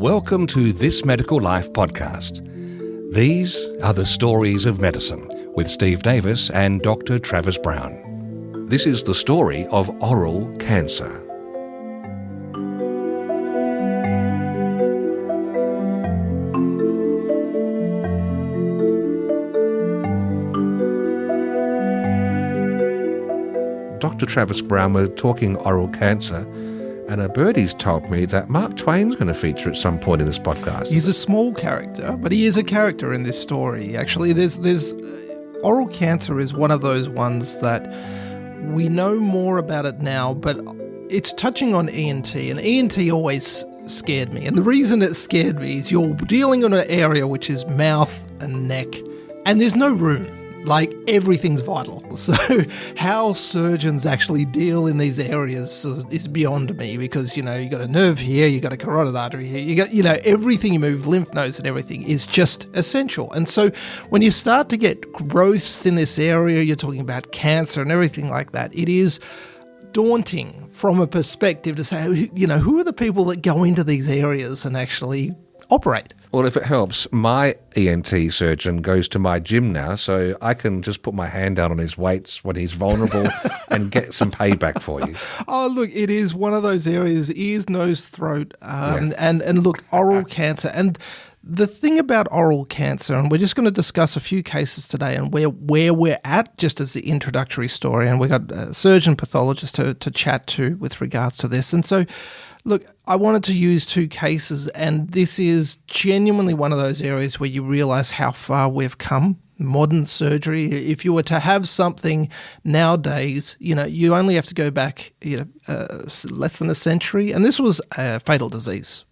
Welcome to This Medical Life podcast. These are the stories of medicine with Steve Davis and Dr. Travis Brown. This is the story of oral cancer. Dr. Travis Brown, we're talking oral cancer, and a birdie's told me that Mark Twain's going to feature at some point in this podcast. He's a small character, but he is a character in this story. Actually, there's oral cancer is one of those ones that we know more about it now, but it's touching on ENT, and ENT always scared me. And the reason it scared me is you're dealing in an area which is mouth and neck, and there's no room. Like, everything's vital. So how surgeons actually deal in these areas is beyond me because, you got a nerve here, you got a carotid artery here, you got, everything you move, lymph nodes and everything is just essential. And so when you start to get growths in this area, you're talking about cancer and everything like that, it is daunting from a perspective to say, who are the people that go into these areas and actually operate? Well, if it helps, my ENT surgeon goes to my gym now, so I can just put my hand down on his weights when he's vulnerable and get some payback for you. Oh, look, it is one of those areas, ears, nose, throat, and look, oral cancer. And the thing about oral cancer, and we're just going to discuss a few cases today and where we're at, just as the introductory story, and we've got a surgeon pathologist to chat to with regards to this. And so, look, I wanted to use two cases, and this is genuinely one of those areas where you realise how far we've come. Modern surgery, if you were to have something nowadays, you only have to go back, less than a century, and this was a fatal disease.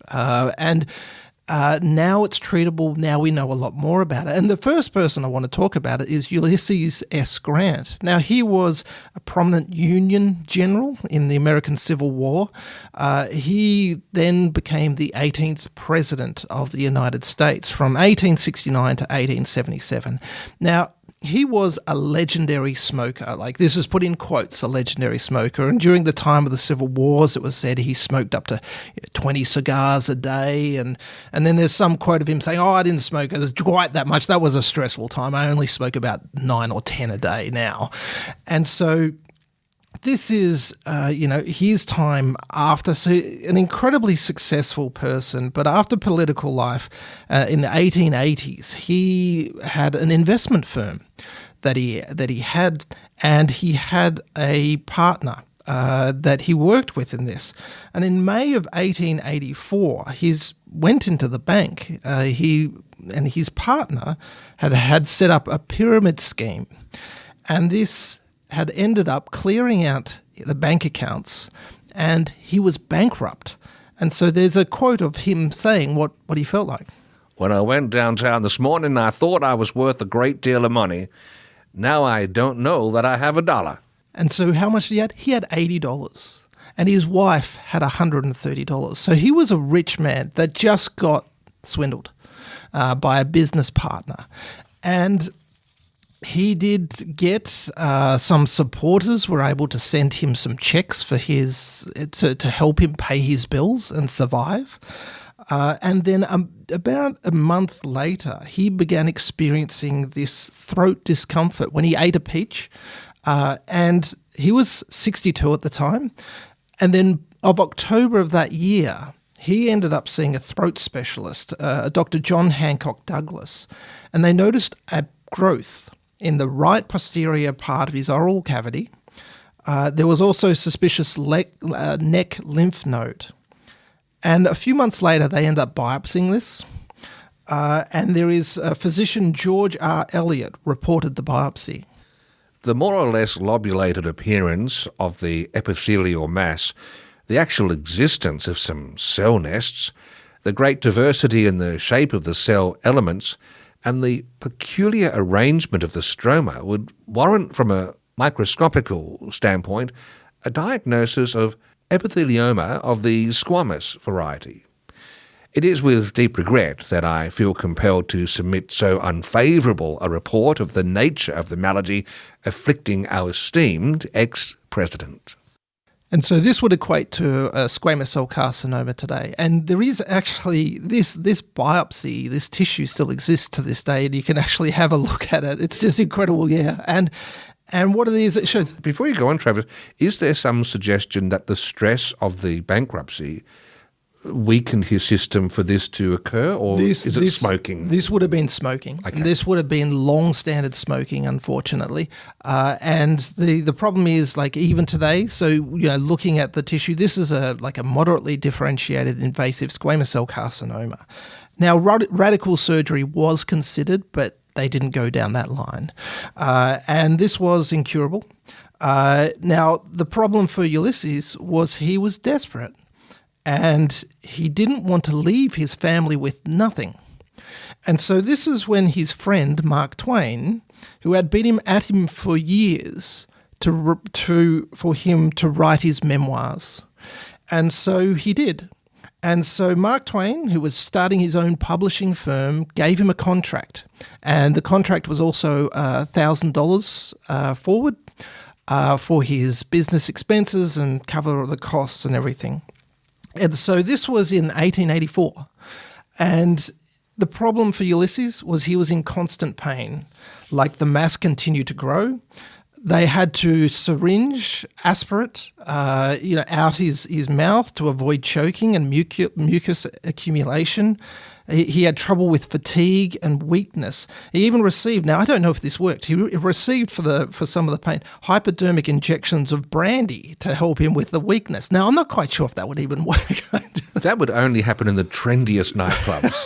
Now it's treatable. Now we know a lot more about it. And the first person I want to talk about it is Ulysses S. Grant. Now, he was a prominent Union general in the American Civil War. He then became the 18th president of the United States from 1869 to 1877. Now, he was a legendary smoker. Like, this is put in quotes, a legendary smoker. And during the time of the Civil Wars, it was said he smoked up to 20 cigars a day. And then there's some quote of him saying, I didn't smoke quite that much. That was a stressful time. I only smoke about 9 or 10 a day now. And so this is, his time after, so an incredibly successful person, but after political life in the 1880s, he had an investment firm that he had, and he had a partner that he worked with in this. And in May of 1884, he went into the bank. He and his partner had set up a pyramid scheme, and this had ended up clearing out the bank accounts, and he was bankrupt. And so there's a quote of him saying what he felt like. When I went downtown this morning, I thought I was worth a great deal of money. Now I don't know that I have $1. And so how much did he have? He had $80. And his wife had $130. So he was a rich man that just got swindled by a business partner. And he did get some supporters were able to send him some checks for to help him pay his bills and survive. And then about a month later, he began experiencing this throat discomfort when he ate a peach. And he was 62 at the time. And then of October of that year, he ended up seeing a throat specialist, Dr. John Hancock Douglas. And they noticed a growth in the right posterior part of his oral cavity. There was also suspicious neck lymph node. And a few months later, they end up biopsying this. And there is physician George R. Elliott reported the biopsy. The more or less lobulated appearance of the epithelial mass, the actual existence of some cell nests, the great diversity in the shape of the cell elements, and the peculiar arrangement of the stroma would warrant, from a microscopical standpoint, a diagnosis of epithelioma of the squamous variety. It is with deep regret that I feel compelled to submit so unfavourable a report of the nature of the malady afflicting our esteemed ex-president. And so this would equate to a squamous cell carcinoma today. And there is actually this biopsy, this tissue still exists to this day, and you can actually have a look at it. It's just incredible, yeah. And what it is, it shows... Before you go on, Travis, is there some suggestion that the stress of the bankruptcy weakened his system for this to occur, or is it smoking? This would have been smoking. Okay. This would have been long-standard smoking, unfortunately. And the problem is, like, even today, so, looking at the tissue, this is a moderately differentiated invasive squamous cell carcinoma. Now, radical surgery was considered, but they didn't go down that line. And this was incurable. Now, the problem for Ulysses was he was desperate. And he didn't want to leave his family with nothing. And so this is when his friend, Mark Twain, who had been at him for years for him to write his memoirs. And so he did. And so Mark Twain, who was starting his own publishing firm, gave him a contract. And the contract was also $1,000 forward for his business expenses and cover the costs and everything. And so this was in 1884. And the problem for Ulysses was he was in constant pain. Like, the mass continued to grow. They had to syringe, aspirate, out his mouth to avoid choking and mucus accumulation. He had trouble with fatigue and weakness. He even received, now I don't know if this worked, he received for some of the pain, hypodermic injections of brandy to help him with the weakness. Now, I'm not quite sure if that would even work. That would only happen in the trendiest nightclubs.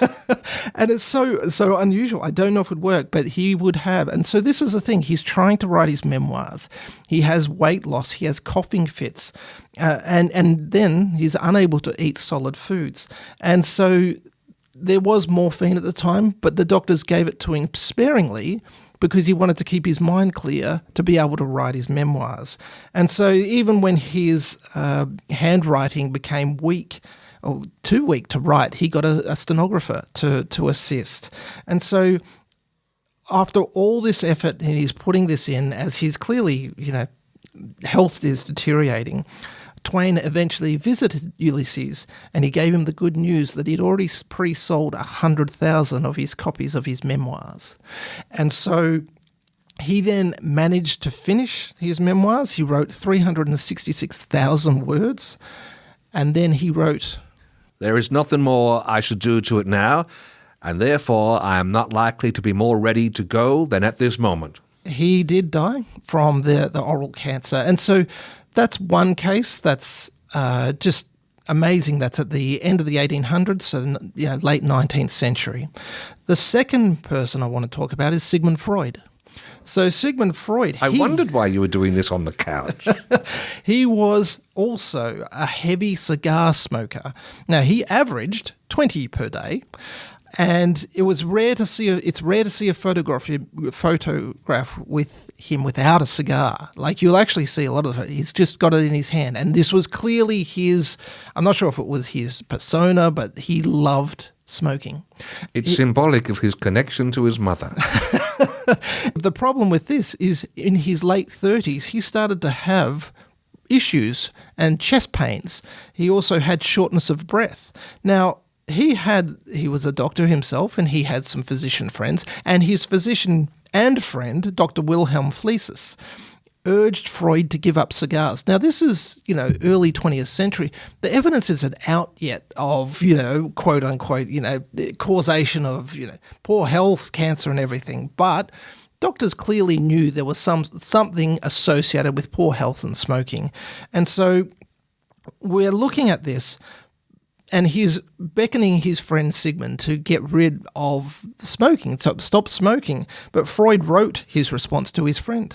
And it's so unusual. I don't know if it would work, but he would have. And so this is the thing. He's trying to write his memoirs. He has weight loss. He has coughing fits. And then he's unable to eat solid foods. And so there was morphine at the time, but the doctors gave it to him sparingly because he wanted to keep his mind clear to be able to write his memoirs. And so even when his handwriting became weak, or too weak to write, he got a stenographer to assist. And so after all this effort, and he's putting this in, as he's clearly, health is deteriorating, Twain eventually visited Ulysses, and he gave him the good news that he'd already pre-sold 100,000 of his copies of his memoirs. And so he then managed to finish his memoirs. He wrote 366,000 words, and then he wrote, "There is nothing more I should do to it now, and therefore I am not likely to be more ready to go than at this moment." He did die from the oral cancer. And so that's one case that's just amazing. That's at the end of the 1800s, so late 19th century. The second person I want to talk about is Sigmund Freud. So Sigmund Freud... I wondered why you were doing this on the couch. He was also a heavy cigar smoker. Now, he averaged 20 per day. And it's rare to see a photograph with him without a cigar. Like, you'll actually see a lot of it. He's just got it in his hand. And this was clearly his, I'm not sure if it was his persona, but he loved smoking. It's symbolic of his connection to his mother. The problem with this is in his late 30s, he started to have issues and chest pains. He also had shortness of breath. Now, he was a doctor himself, and he had some physician friends, and his physician and friend, Dr. Wilhelm Fliessus, urged Freud to give up cigars. Now, this is, early 20th century. The evidence isn't out yet of, quote unquote, the causation of, poor health, cancer and everything. But doctors clearly knew there was something associated with poor health and smoking. And so we're looking at this, and he's beckoning his friend Sigmund to get rid of smoking, to stop smoking. But Freud wrote his response to his friend.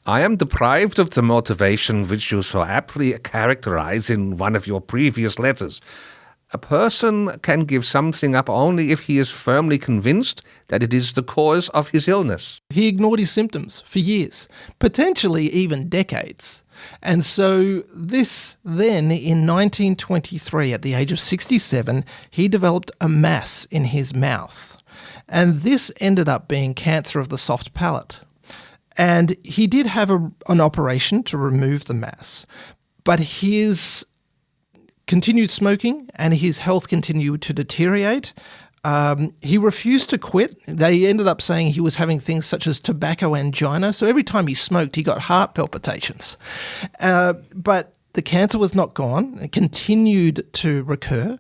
"I am deprived of the motivation which you so aptly characterize in one of your previous letters. A person can give something up only if he is firmly convinced that it is the cause of his illness." He ignored his symptoms for years, potentially even decades. And so this then, in 1923, at the age of 67, he developed a mass in his mouth. And this ended up being cancer of the soft palate. And he did have an operation to remove the mass. but his continued smoking and his health continued to deteriorate. He refused to quit. They ended up saying he was having things such as tobacco angina. So every time he smoked, he got heart palpitations. But the cancer was not gone. It continued to recur.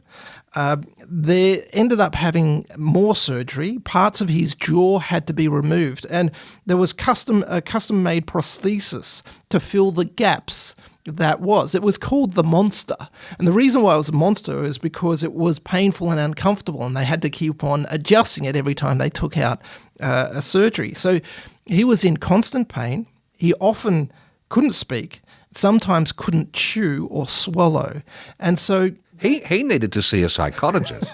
They ended up having more surgery. Parts of his jaw had to be removed. And there was a custom-made prosthesis to fill the gaps that was. It was called the Monster. And the reason why it was a monster is because it was painful and uncomfortable, and they had to keep on adjusting it every time they took out a surgery. So he was in constant pain. He often couldn't speak, sometimes couldn't chew or swallow. And so He needed to see a psychologist.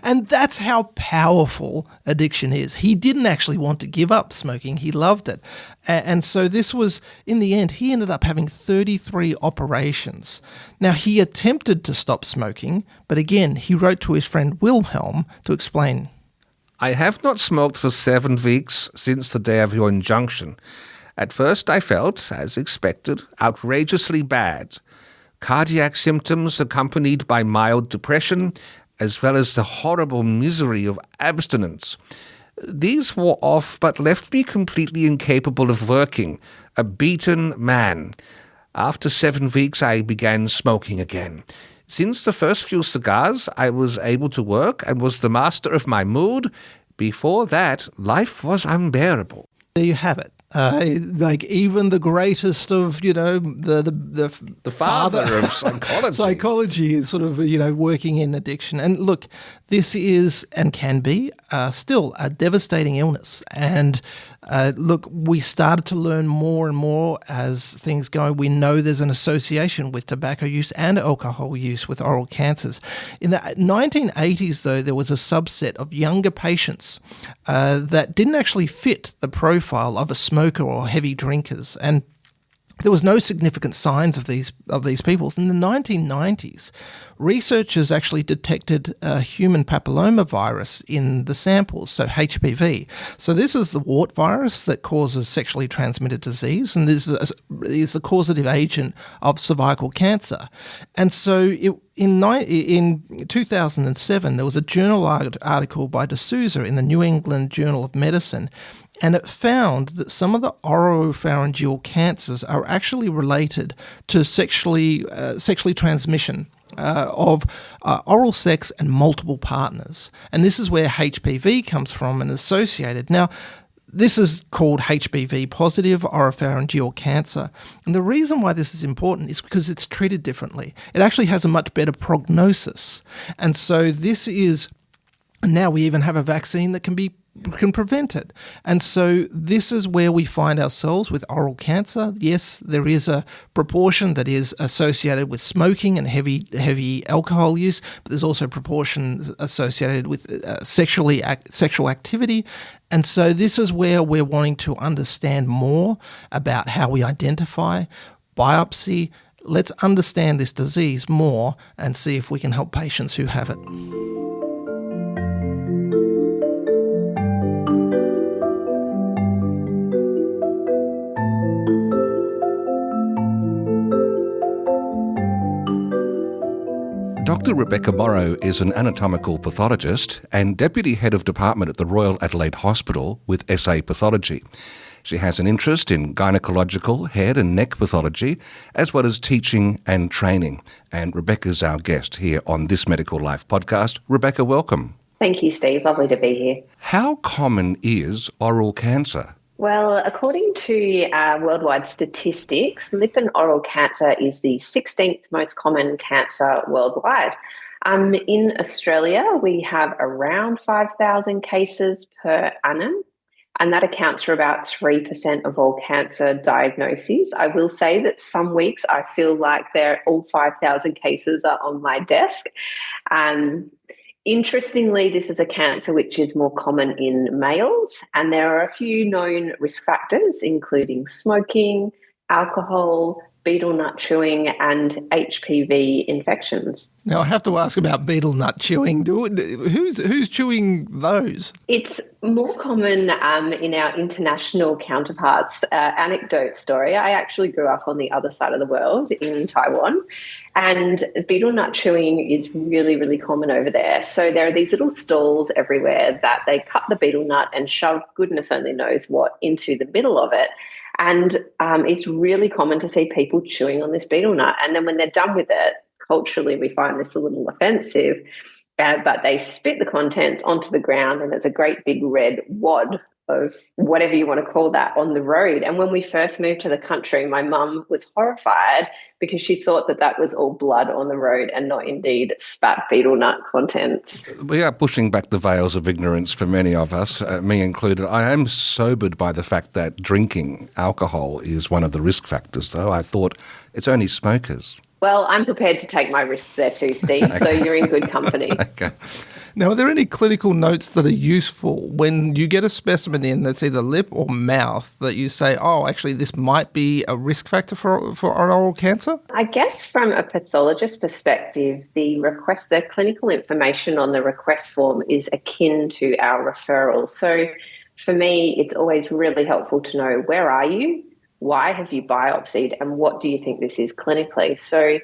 and that's how powerful addiction is. He didn't actually want to give up smoking. He loved it. And so this was, in the end, he ended up having 33 operations. Now, he attempted to stop smoking, but again, he wrote to his friend Wilhelm to explain. I have not smoked for 7 weeks since the day of your injunction. At first I felt, as expected, outrageously bad. Cardiac symptoms accompanied by mild depression, as well as the horrible misery of abstinence. These wore off, but left me completely incapable of working, a beaten man. After 7 weeks, I began smoking again. Since the first few cigars, I was able to work and was the master of my mood. Before that, life was unbearable. There you have it. Like even the greatest of, the father of psychology. Psychology is sort of, working in addiction. And look, this is and can be still a devastating illness. And look, we started to learn more and more as things go. We know there's an association with tobacco use and alcohol use with oral cancers. In the 1980s, though, there was a subset of younger patients that didn't actually fit the profile of a smoker or heavy drinkers. And there was no significant signs of these people. In the 1990s, researchers actually detected a human papillomavirus in the samples, so HPV. So this is the wart virus that causes sexually transmitted disease, and this is the causative agent of cervical cancer. And so in 2007, there was a journal article by D'Souza in the New England Journal of Medicine, and it found that some of the oropharyngeal cancers are actually related to sexually transmission of oral sex and multiple partners. And this is where HPV comes from and associated. Now, this is called HPV positive oropharyngeal cancer. And the reason why this is important is because it's treated differently. It actually has a much better prognosis. And so now we even have a vaccine that can prevent it. And so this is where we find ourselves with oral cancer. Yes, there is a proportion that is associated with smoking and heavy alcohol use, but there's also proportions associated with sexual activity. And so this is where we're wanting to understand more about how we identify biopsy. Let's understand this disease more and see if we can help patients who have it. Dr. Rebecca Morrow is an anatomical pathologist and Deputy Head of Department at the Royal Adelaide Hospital with SA Pathology. She has an interest in gynecological, head and neck pathology, as well as teaching and training. And Rebecca's our guest here on This Medical Life podcast. Rebecca, welcome. Thank you, Steve. Lovely to be here. How common is oral cancer? Well, according to worldwide statistics, lip and oral cancer is the 16th most common cancer worldwide. In Australia, we have around 5,000 cases per annum, and that accounts for about 3% of all cancer diagnoses. I will say that some weeks I feel like all 5,000 cases are on my desk. Interestingly, this is a cancer which is more common in males, and there are a few known risk factors, including smoking, alcohol, betel nut chewing and HPV infections. Now, I have to ask about betel nut chewing. Who's chewing those? It's more common in our international counterparts. Anecdote story, I actually grew up on the other side of the world in Taiwan, and betel nut chewing is really, really common over there. So there are these little stalls everywhere that they cut the betel nut and shove goodness only knows what into the middle of it. And it's really common to see people chewing on this betel nut. And then when they're done with it, culturally we find this a little offensive, but they spit the contents onto the ground and there's a great big red wad of whatever you want to call that on the road. And when we first moved to the country, my mum was horrified because she thought that that was all blood on the road and not indeed spat betel nut contents. We are pushing back the veils of ignorance for many of us, me included. I am sobered by the fact that drinking alcohol is one of the risk factors, though. I thought it's only smokers. Well, I'm prepared to take my risks there too, Steve, so you're in good company. Okay. Now, are there any clinical notes that are useful when you get a specimen in that's either lip or mouth that you say, oh, actually, this might be a risk factor for oral cancer? I guess from a pathologist perspective, the clinical information on the request form is akin to our referral. So for me, it's always really helpful to know, where are you? Why have you biopsied? And what do you think this is clinically? So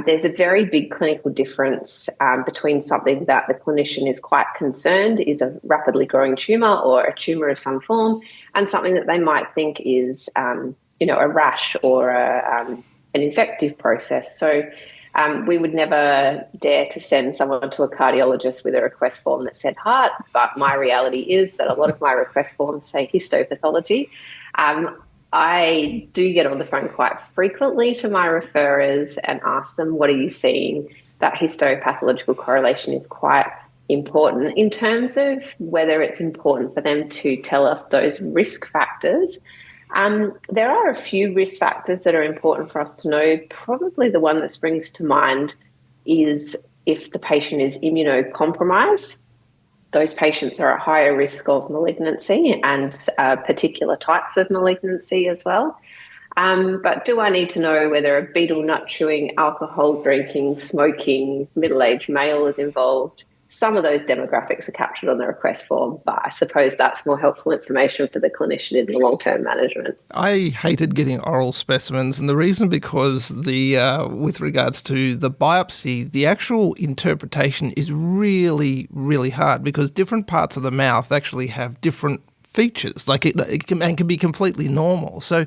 there's a very big clinical difference between something that the clinician is quite concerned is a rapidly growing tumour or a tumour of some form, and something that they might think is, a rash or an infective process. So we would never dare to send someone to a cardiologist with a request form that said heart, but my reality is that a lot of my request forms say histopathology. I do get on the phone quite frequently to my referrers and ask them, what are you seeing? That histopathological correlation is quite important. In terms of whether it's important for them to tell us those risk factors, there are a few risk factors that are important for us to know. Probably the one that springs to mind is if the patient is immunocompromised. Those patients are at higher risk of malignancy and particular types of malignancy as well. But do I need to know whether a betel nut chewing, alcohol drinking, smoking, middle-aged male is involved? Some of those demographics are captured on the request form, but I suppose that's more helpful information for the clinician in the long-term management. I hated getting oral specimens, and the reason because with regards to the biopsy, the actual interpretation is really, really hard because different parts of the mouth actually have different features, like it can be completely normal. So,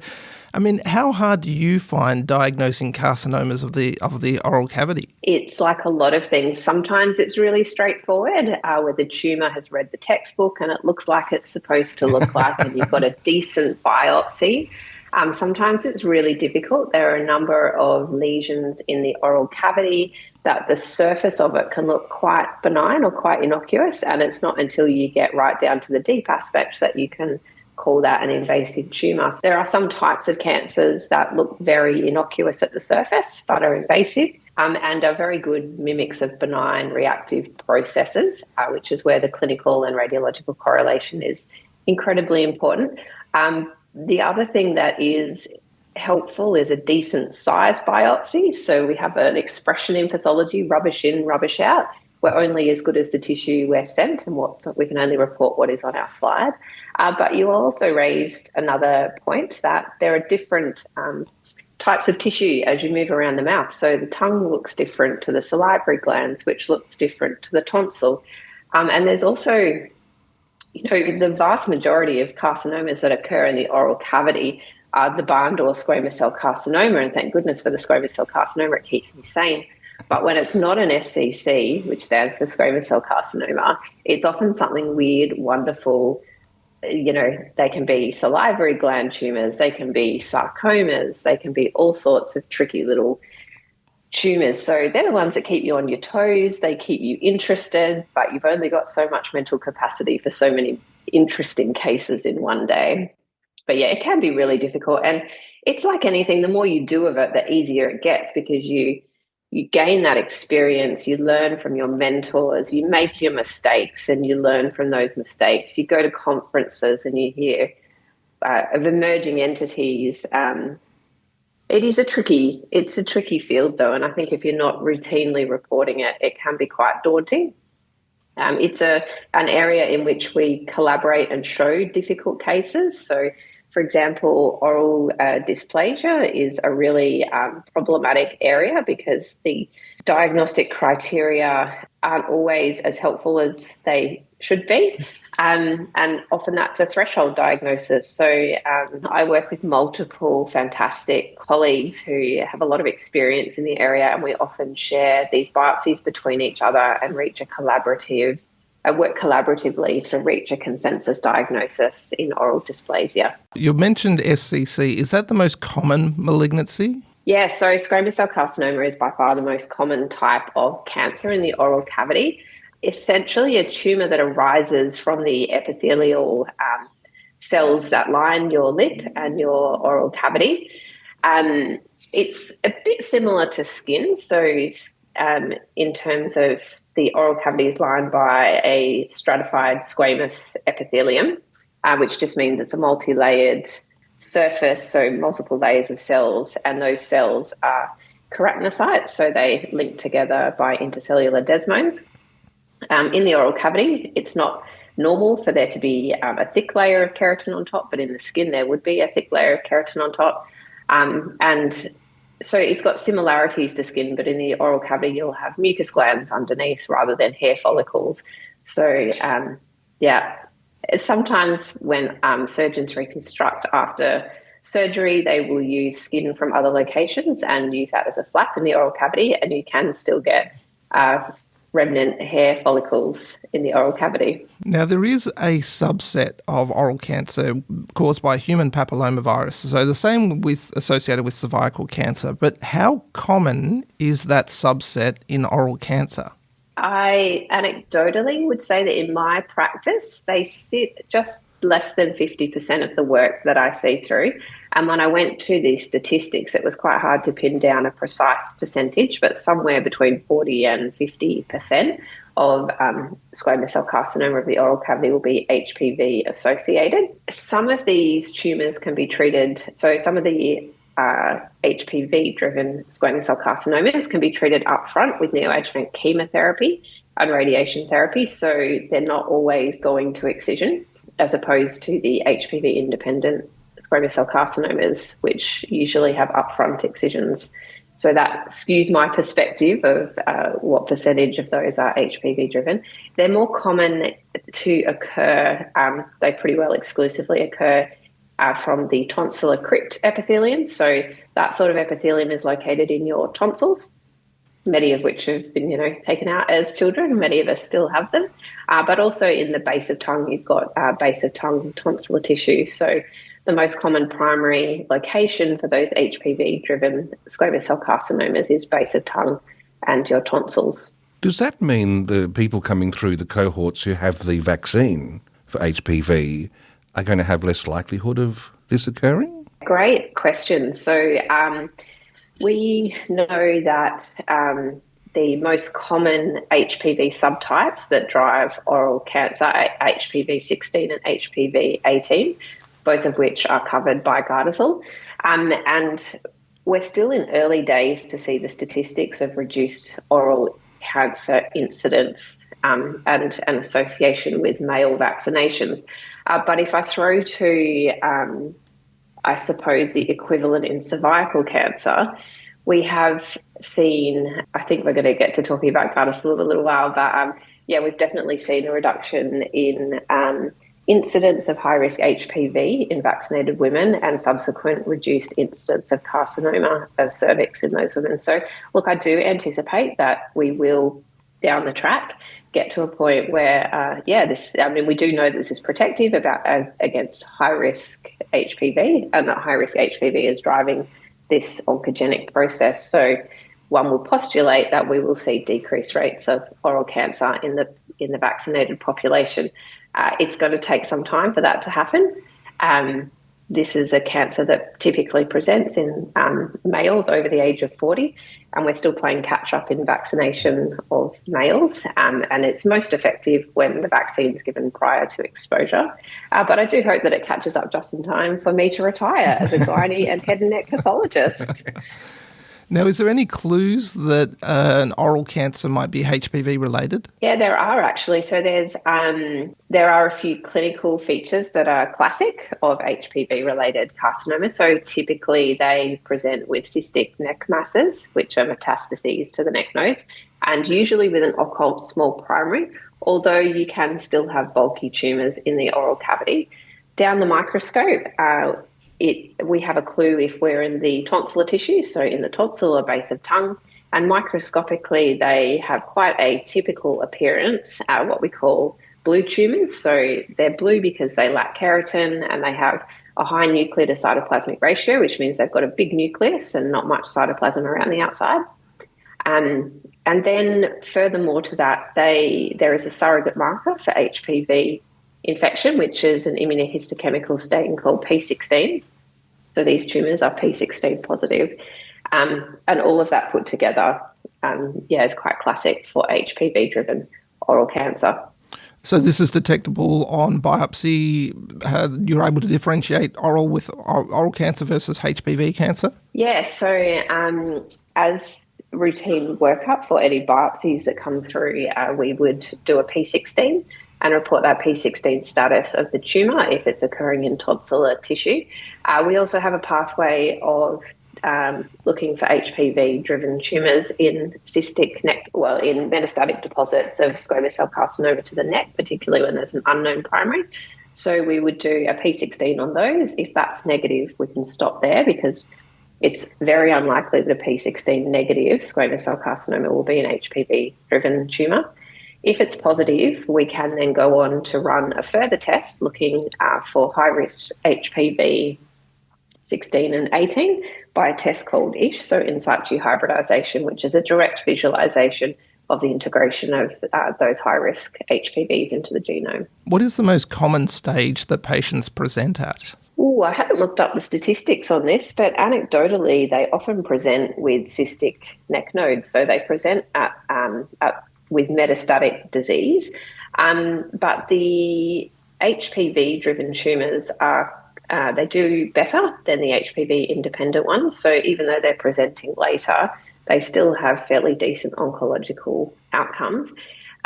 I mean, how hard do you find diagnosing carcinomas of the oral cavity? It's like a lot of things. Sometimes it's really straightforward, where the tumour has read the textbook and it looks like it's supposed to look like, and you've got a decent biopsy. Sometimes it's really difficult. There are a number of lesions in the oral cavity that the surface of it can look quite benign or quite innocuous, and it's not until you get right down to the deep aspect that you can call that an invasive tumour. There are some types of cancers that look very innocuous at the surface but are invasive and are very good mimics of benign reactive processes, which is where the clinical and radiological correlation is incredibly important. The other thing that is helpful is a decent size biopsy. So we have an expression in pathology, rubbish in, rubbish out. We're only as good as the tissue we're sent, and we can only report what is on our slide. But you also raised another point that there are different types of tissue as you move around the mouth. So the tongue looks different to the salivary glands, which looks different to the tonsil. And there's also, the vast majority of carcinomas that occur in the oral cavity are the barn door squamous cell carcinoma, and thank goodness for the squamous cell carcinoma, it keeps me sane. But when it's not an SCC, which stands for squamous cell carcinoma, it's often something weird, wonderful. They can be salivary gland tumours, they can be sarcomas, they can be all sorts of tricky little tumours. So they're the ones that keep you on your toes, they keep you interested, but you've only got so much mental capacity for so many interesting cases in one day. But yeah, it can be really difficult. And it's like anything, the more you do of it, the easier it gets, because you gain that experience, you learn from your mentors, you make your mistakes and you learn from those mistakes. You go to conferences and you hear of emerging entities It's a tricky field though, and I think if you're not routinely reporting it, it can be quite daunting. It's an area in which we collaborate and show difficult cases. So, for example, oral dysplasia is a really problematic area because the diagnostic criteria aren't always as helpful as they should be. And often that's a threshold diagnosis. So I work with multiple fantastic colleagues who have a lot of experience in the area, and we often share these biopsies between each other and work collaboratively to reach a consensus diagnosis in oral dysplasia. You mentioned SCC. Is that the most common malignancy? Yeah, so squamous cell carcinoma is by far the most common type of cancer in the oral cavity. Essentially a tumour that arises from the epithelial cells that line your lip and your oral cavity. It's a bit similar to skin. So in terms of the oral cavity is lined by a stratified squamous epithelium, which just means it's a multi-layered surface, so multiple layers of cells, and those cells are keratinocytes, so they link together by intercellular desmomes. In the oral cavity, it's not normal for there to be a thick layer of keratin on top, but in the skin there would be a thick layer of keratin on top. And so it's got similarities to skin, but in the oral cavity you'll have mucus glands underneath rather than hair follicles. So sometimes when surgeons reconstruct after surgery, they will use skin from other locations and use that as a flap in the oral cavity, and you can still get remnant hair follicles in the oral cavity. Now, there is a subset of oral cancer caused by human papillomavirus, so the same associated with cervical cancer, but how common is that subset in oral cancer? I anecdotally would say that in my practice, they sit just less than 50% of the work that I see through. And when I went to the statistics, it was quite hard to pin down a precise percentage, but somewhere between 40 and 50% of squamous cell carcinoma of the oral cavity will be HPV associated. Some of these tumours can be treated, so some of the HPV-driven squamous cell carcinomas can be treated upfront with neoadjuvant chemotherapy and radiation therapy, so they're not always going to excision, as opposed to the HPV-independent squamous cell carcinomas, which usually have upfront excisions. So that skews my perspective of what percentage of those are HPV-driven. They're more common to occur, they pretty well exclusively occur from the tonsillar crypt epithelium. So that sort of epithelium is located in your tonsils, many of which have been, taken out as children. Many of us still have them. But also in the base of tongue, you've got base of tongue tonsillar tissue. So the most common primary location for those HPV-driven squamous cell carcinomas is base of tongue and your tonsils. Does that mean the people coming through the cohorts who have the vaccine for HPV are going to have less likelihood of this occurring? Great question. So we know that the most common HPV subtypes that drive oral cancer are HPV 16 and HPV 18, both of which are covered by Gardasil. And we're still in early days to see the statistics of reduced oral cancer incidence and an association with male vaccinations. But if I throw to, I suppose, the equivalent in cervical cancer, we have seen, I think we're going to get to talking about Gardasil in a little while, but we've definitely seen a reduction in incidence of high-risk HPV in vaccinated women and subsequent reduced incidence of carcinoma of cervix in those women. So, look, I do anticipate that we will, down the track, get to a point where, we do know that this is protective against high-risk HPV, and that high-risk HPV is driving this oncogenic process. So one will postulate that we will see decreased rates of oral cancer in the vaccinated population. It's going to take some time for that to happen. This is a cancer that typically presents in males over the age of 40, and we're still playing catch up in vaccination of males, and it's most effective when the vaccine is given prior to exposure. But I do hope that it catches up just in time for me to retire as a gynae and head and neck pathologist. Now, is there any clues that an oral cancer might be HPV related? Yeah, there are actually. So there are a few clinical features that are classic of HPV-related carcinoma. So typically they present with cystic neck masses, which are metastases to the neck nodes, and usually with an occult small primary, although you can still have bulky tumours in the oral cavity. Down the microscope, we have a clue if we're in the tonsillar tissue, so in the tonsil or base of tongue, and microscopically they have quite a typical appearance, what we call blue tumours. So they're blue because they lack keratin and they have a high nuclear to cytoplasmic ratio, which means they've got a big nucleus and not much cytoplasm around the outside. And then furthermore to that, there is a surrogate marker for HPV infection, which is an immunohistochemical stain called P16. So these tumours are P16 positive. And all of that put together, is quite classic for HPV-driven oral cancer. So this is detectable on biopsy. You're able to differentiate oral cancer versus HPV cancer? Yeah, so as routine workup for any biopsies that come through, we would do a P16 and report that P16 status of the tumour if it's occurring in tonsillar tissue. We also have a pathway of looking for HPV-driven tumours in in metastatic deposits of squamous cell carcinoma to the neck, particularly when there's an unknown primary. So we would do a P16 on those. If that's negative, we can stop there because it's very unlikely that a P16 negative squamous cell carcinoma will be an HPV-driven tumour. If it's positive, we can then go on to run a further test looking for high-risk HPV 16 and 18 by a test called ISH, so in situ hybridization, which is a direct visualization of the integration of those high-risk HPVs into the genome. What is the most common stage that patients present at? I haven't looked up the statistics on this, but anecdotally, they often present with cystic neck nodes. So they present with metastatic disease. But the HPV-driven tumours they do better than the HPV-independent ones. So even though they're presenting later, they still have fairly decent oncological outcomes.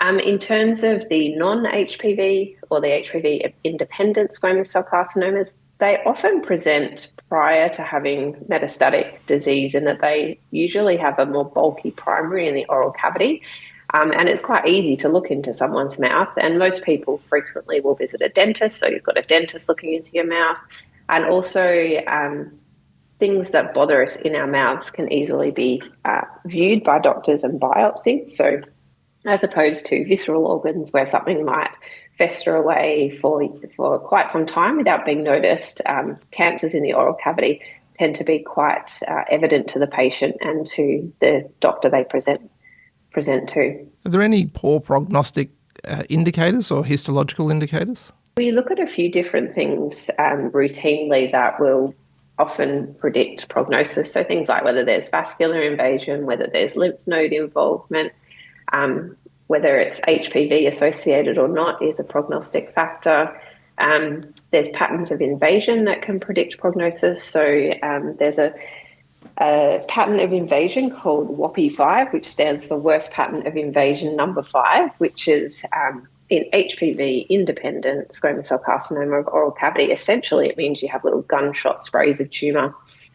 In terms of the non-HPV or the HPV-independent squamous cell carcinomas, they often present prior to having metastatic disease in that they usually have a more bulky primary in the oral cavity. And it's quite easy to look into someone's mouth, and most people frequently will visit a dentist, so you've got a dentist looking into your mouth. And also things that bother us in our mouths can easily be viewed by doctors and biopsied. So as opposed to visceral organs where something might fester away for quite some time without being noticed, cancers in the oral cavity tend to be quite evident to the patient and to the doctor they present to. Are there any poor prognostic indicators or histological indicators? We look at a few different things routinely that will often predict prognosis. So things like whether there's vascular invasion, whether there's lymph node involvement, whether it's HPV associated or not is a prognostic factor. There's patterns of invasion that can predict prognosis. So there's a pattern of invasion called WAPI-5, which stands for worst pattern of invasion number 5, which is in HPV-independent squamous cell carcinoma of oral cavity. Essentially, it means you have little gunshot sprays of tumour.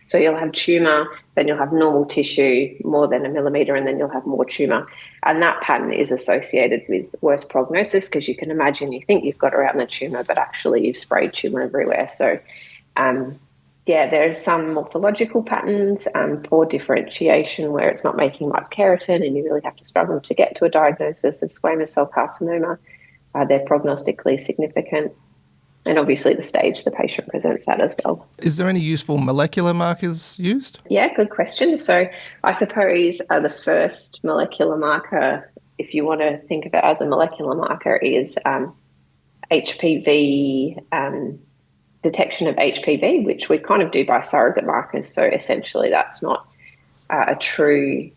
So you'll have tumour, then you'll have normal tissue, more than 1 millimetre, and then you'll have more tumour. And that pattern is associated with worse prognosis because you can imagine you think you've got around the tumour, but actually you've sprayed tumour everywhere. So there's some morphological patterns, poor differentiation where it's not making much keratin and you really have to struggle to get to a diagnosis of squamous cell carcinoma. They're prognostically significant. And obviously the stage the patient presents at as well. Is there any useful molecular markers used? Yeah, good question. So I suppose the first molecular marker, if you want to think of it as a molecular marker, is HPV detection of HPV, which we kind of do by surrogate markers. So essentially that's not a true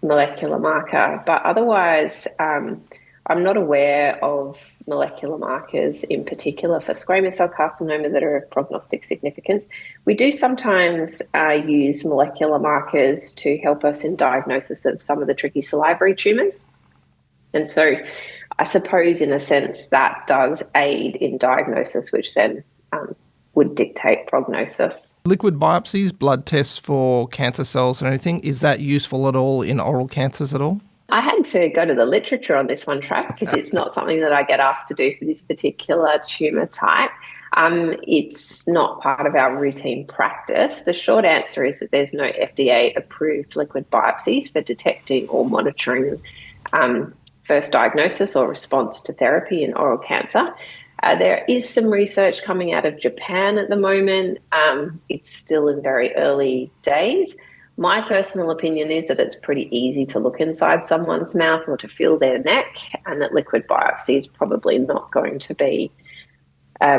molecular marker. But otherwise, I'm not aware of molecular markers in particular for squamous cell carcinoma that are of prognostic significance. We do sometimes use molecular markers to help us in diagnosis of some of the tricky salivary tumours. And so I suppose in a sense that does aid in diagnosis, which then would dictate prognosis. Liquid biopsies, blood tests for cancer cells and anything, is that useful at all in oral cancers at all? I had to go to the literature on this one, Trav, because it's not something that I get asked to do for this particular tumour type. It's not part of our routine practice. The short answer is that there's no FDA-approved liquid biopsies for detecting or monitoring first diagnosis or response to therapy in oral cancer. There is some research coming out of Japan at the moment. It's still in very early days. My personal opinion is that it's pretty easy to look inside someone's mouth or to feel their neck, and that liquid biopsy is probably not going to be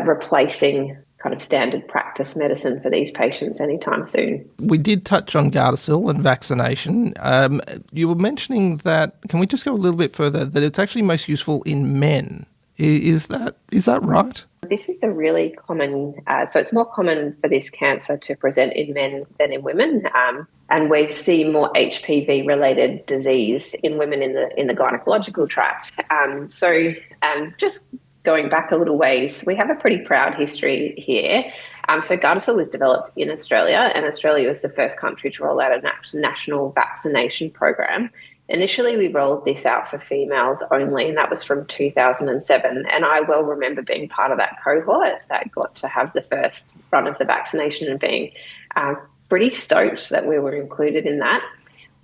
replacing kind of standard practice medicine for these patients anytime soon. We did touch on Gardasil and vaccination. You were mentioning that, can we just go a little bit further, that it's actually most useful in men. Is that right? This is a really common, so it's more common for this cancer to present in men than in women, and we see more HPV-related disease in women in the gynecological tract. Just going back a little ways, we have a pretty proud history here. So Gardasil was developed in Australia, and Australia was the first country to roll out a national vaccination program. Initially, we rolled this out for females only, and that was from 2007. And I well remember being part of that cohort that got to have the first run of the vaccination and being pretty stoked that we were included in that.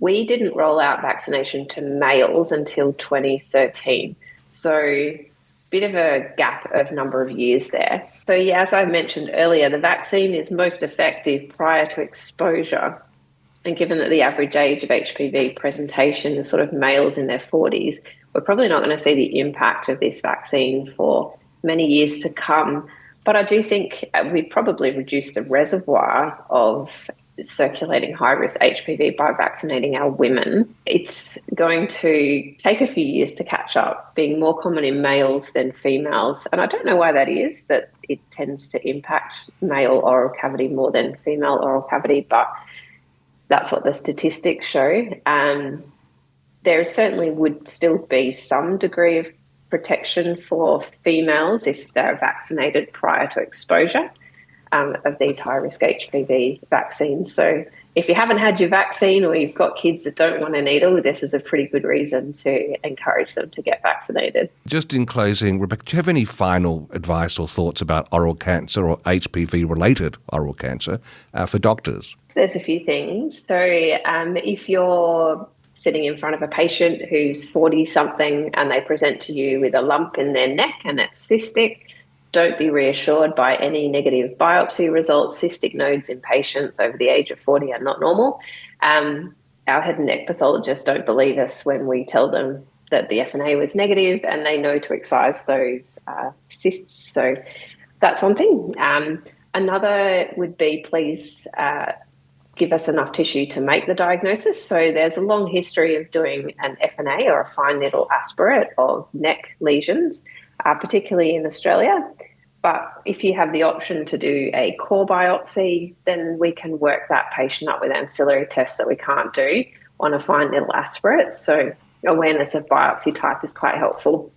We didn't roll out vaccination to males until 2013. So bit of a gap of number of years there. So yeah, as I mentioned earlier, the vaccine is most effective prior to exposure. And given that the average age of HPV presentation is sort of males in their 40s, we're probably not going to see the impact of this vaccine for many years to come. But I do think we probably reduce the reservoir of circulating high-risk HPV by vaccinating our women. It's going to take a few years to catch up, being more common in males than females. And I don't know why that is, that it tends to impact male oral cavity more than female oral cavity, but that's what the statistics show. There certainly would still be some degree of protection for females if they're vaccinated prior to exposure of these high-risk HPV vaccines. So if you haven't had your vaccine or you've got kids that don't want a needle, this is a pretty good reason to encourage them to get vaccinated. Just in closing, Rebecca, do you have any final advice or thoughts about oral cancer or HPV-related oral cancer for doctors? There's a few things. So if you're sitting in front of a patient who's 40-something and they present to you with a lump in their neck and it's cystic, don't be reassured by any negative biopsy results. Cystic nodes in patients over the age of 40 are not normal. Our head and neck pathologists don't believe us when we tell them that the FNA was negative, and they know to excise those cysts. So that's one thing. Another would be, please give us enough tissue to make the diagnosis. So there's a long history of doing an FNA or a fine needle aspirate of neck lesions, particularly in Australia. But if you have the option to do a core biopsy, then we can work that patient up with ancillary tests that we can't do on a fine needle aspirate. So awareness of biopsy type is quite helpful.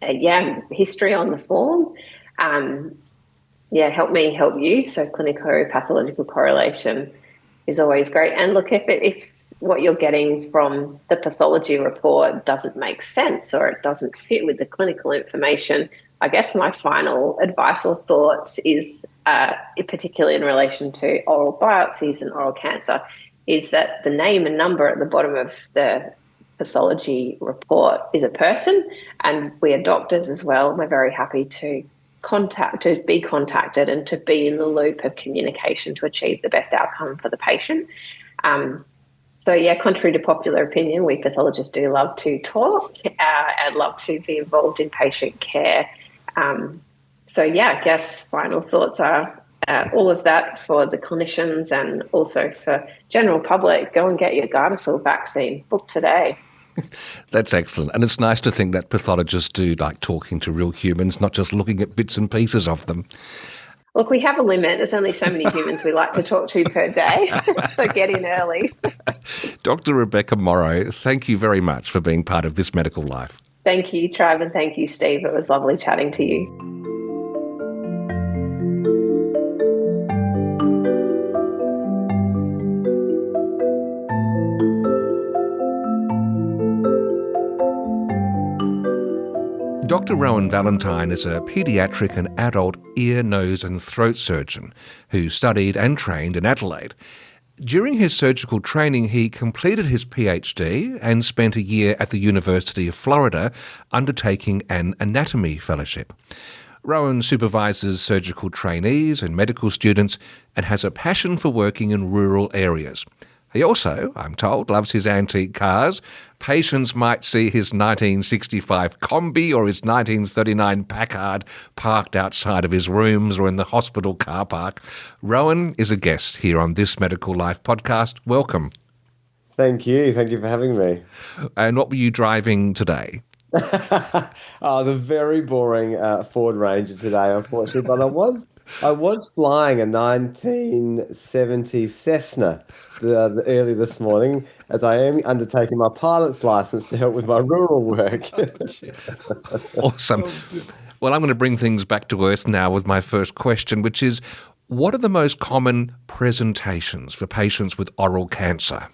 History on the form. Help me, help you. So clinico-pathological correlation is always great. And look, if what you're getting from the pathology report doesn't make sense or it doesn't fit with the clinical information, I guess my final advice or thoughts is, particularly in relation to oral biopsies and oral cancer, is that the name and number at the bottom of the pathology report is a person, and we are doctors as well. We're very happy to be contacted and to be in the loop of communication to achieve the best outcome for the patient. Contrary to popular opinion, we pathologists do love to talk and love to be involved in patient care. So yeah, I guess final thoughts are all of that for the clinicians and also for general public. Go and get your Gardasil vaccine. Book today. That's excellent. And it's nice to think that pathologists do like talking to real humans, not just looking at bits and pieces of them. Look, we have a limit. There's only so many humans we like to talk to per day. So get in early. Dr. Rebecca Morrow, thank you very much for being part of This Medical Life. Thank you, Trav, and thank you, Steve. It was lovely chatting to you. Dr. Rowan Valentine is a paediatric and adult ear, nose and throat surgeon who studied and trained in Adelaide. During his surgical training, he completed his PhD and spent a year at the University of Florida undertaking an anatomy fellowship. Rowan supervises surgical trainees and medical students and has a passion for working in rural areas. He also, I'm told, loves his antique cars. Patients might see his 1965 Combi or his 1939 Packard parked outside of his rooms or in the hospital car park. Rowan is a guest here on This Medical Life podcast. Welcome. Thank you. Thank you for having me. And what were you driving today? The very boring Ford Ranger today, unfortunately, but I was flying a 1970 Cessna early this morning, as I am undertaking my pilot's license to help with my rural work. Awesome. Well, I'm going to bring things back to earth now with my first question, which is, what are the most common presentations for patients with oral cancer?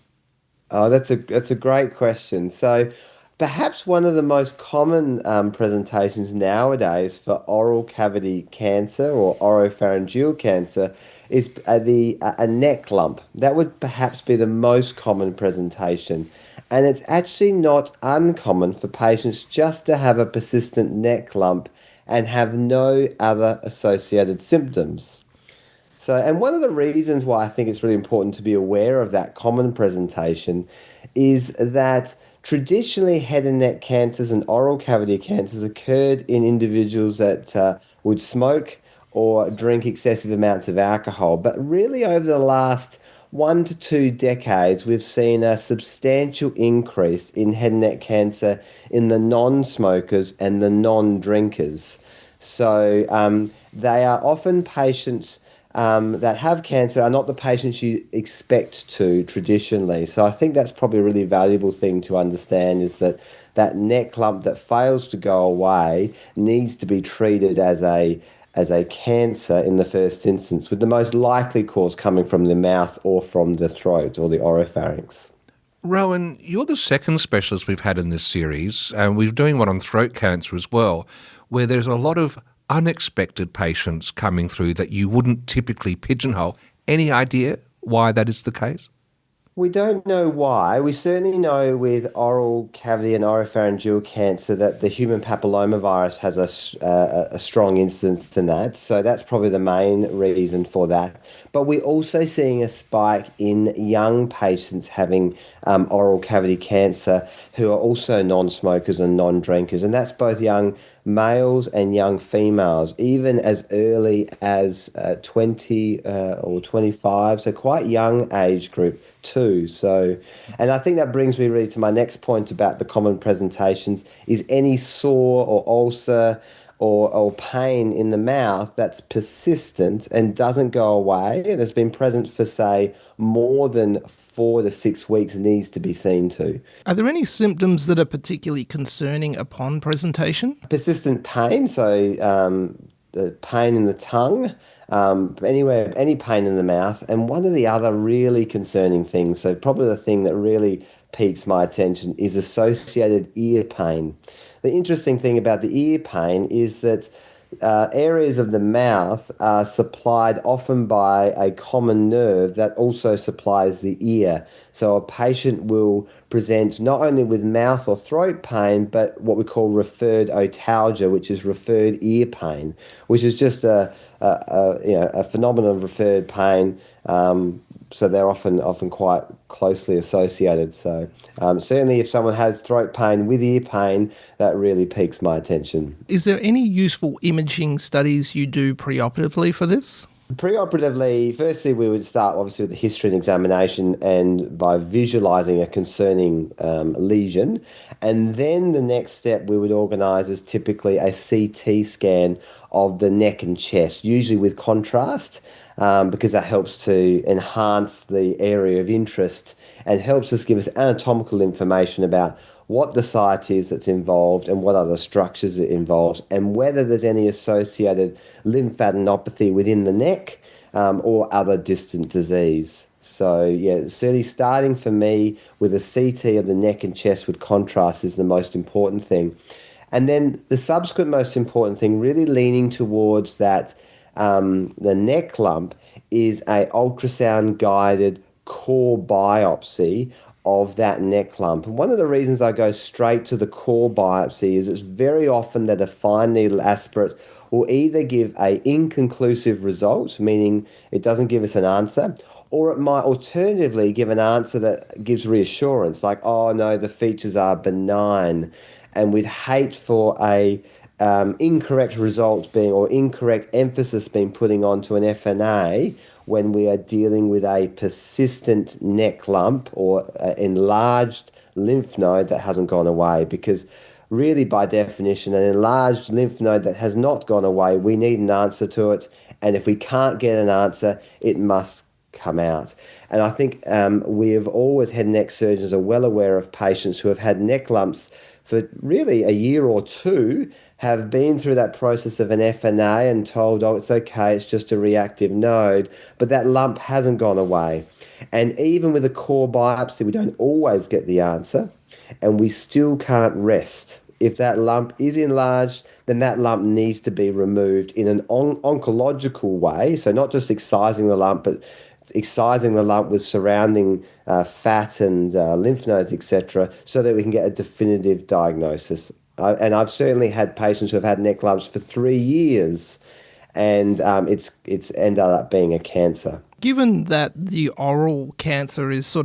Oh, that's a great question. So perhaps one of the most common presentations nowadays for oral cavity cancer or oropharyngeal cancer is a neck lump. That would perhaps be the most common presentation. And it's actually not uncommon for patients just to have a persistent neck lump and have no other associated symptoms. So, and one of the reasons why I think it's really important to be aware of that common presentation is that traditionally head and neck cancers and oral cavity cancers occurred in individuals that would smoke or drink excessive amounts of alcohol. But really over the last 1 to 2 decades, we've seen a substantial increase in head and neck cancer in the non-smokers and the non-drinkers. So they are often patients that have cancer are not the patients you expect to traditionally. So I think that's probably a really valuable thing to understand, is that that neck lump that fails to go away needs to be treated as a cancer in the first instance, with the most likely cause coming from the mouth or from the throat or the oropharynx. Rowan, you're the second specialist we've had in this series, and we're doing one on throat cancer as well, where there's a lot of unexpected patients coming through that you wouldn't typically pigeonhole. Any idea why that is the case? We don't know why. We certainly know with oral cavity and oropharyngeal cancer that the human papillomavirus has a strong incidence in that. So that's probably the main reason for that. But we're also seeing a spike in young patients having oral cavity cancer who are also non-smokers and non-drinkers. And that's both young males and young females, even as early as 20 or 25. So quite young age group too. So, and I think that brings me really to my next point about the common presentations is any sore or ulcer or pain in the mouth that's persistent and doesn't go away and has been present for, say, more than 4 to 6 weeks needs to be seen to. Are there any symptoms that are particularly concerning upon presentation? Persistent pain, so the pain in the tongue, any pain in the mouth, and one of the other really concerning things, so probably the thing that really piques my attention, is associated ear pain. The interesting thing about the ear pain is that areas of the mouth are supplied often by a common nerve that also supplies the ear. So a patient will present not only with mouth or throat pain, but what we call referred otalgia, which is referred ear pain, which is just a phenomenon of referred pain So they're often quite closely associated. So certainly if someone has throat pain with ear pain, that really piques my attention. Is there any useful imaging studies you do preoperatively for this? Preoperatively, firstly, we would start obviously with the history and examination and by visualising a concerning lesion. And then the next step we would organise is typically a CT scan of the neck and chest, usually with contrast, because that helps to enhance the area of interest and helps us give us anatomical information about what the site is that's involved and what other structures it involves and whether there's any associated lymphadenopathy within the neck or other distant disease. So yeah, certainly starting for me with a CT of the neck and chest with contrast is the most important thing. And then the subsequent most important thing, really leaning towards that the neck lump is a ultrasound guided core biopsy of that neck lump. And one of the reasons I go straight to the core biopsy is it's very often that a fine needle aspirate will either give a inconclusive result, meaning it doesn't give us an answer, or it might alternatively give an answer that gives reassurance, like, oh no, the features are benign. And we'd hate for a incorrect result being or incorrect emphasis being putting onto an FNA when we are dealing with a persistent neck lump or enlarged lymph node that hasn't gone away, because really by definition an enlarged lymph node that has not gone away, we need an answer to it, and if we can't get an answer, it must come out. And I think we have always, head and neck surgeons are well aware of patients who have had neck lumps for really a year or two, have been through that process of an FNA and told, oh, it's okay, it's just a reactive node, but that lump hasn't gone away. And even with a core biopsy, we don't always get the answer, and we still can't rest. If that lump is enlarged, then that lump needs to be removed in an oncological way, so not just excising the lump, but excising the lump with surrounding fat and lymph nodes, etc., so that we can get a definitive diagnosis. And I've certainly had patients who have had neck lumps for 3 years, and it's ended up being a cancer. Given that the oral cancer is